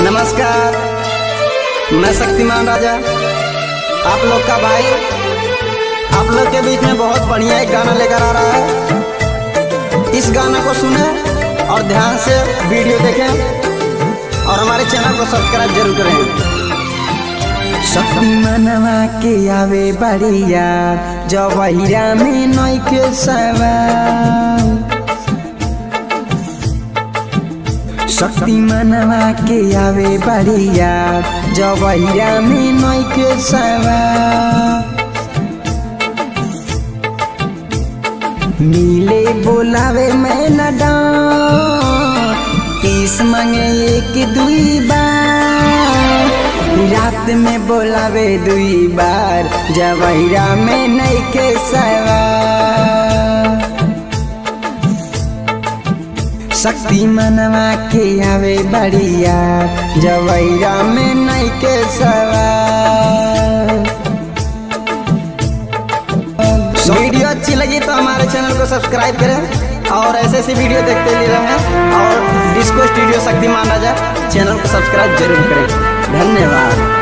नमस्कार, मैं शक्तिमान राजा आप लोग का भाई आप लोग के बीच में बहुत बढ़िया एक गाना लेकर आ रहा है। इस गाना को सुने और ध्यान से वीडियो देखें और हमारे चैनल को सब्सक्राइब जरूर करें। शक्तिमानवा के आवे बढ़िया जवैरा में नई के सवाल। शक्तिमानवा के आवे बढ़िया जवैरा में नई के सवाल। मिले बोलावे मैं न डांट किस मांगे एक दुई बार। रात में बोलावे दुई बार जवैरा में नई के सवार। शक्तिमानवा के आवे बढ़िया जवैरा में नई के सवार। वीडियो अच्छी लगी तो हमारे चैनल को सब्सक्राइब करें और ऐसे ऐसी वीडियो देखते रहें। और डिस्को स्टूडियो शक्तिमान राजा चैनल को सब्सक्राइब जरूर करें। धन्यवाद।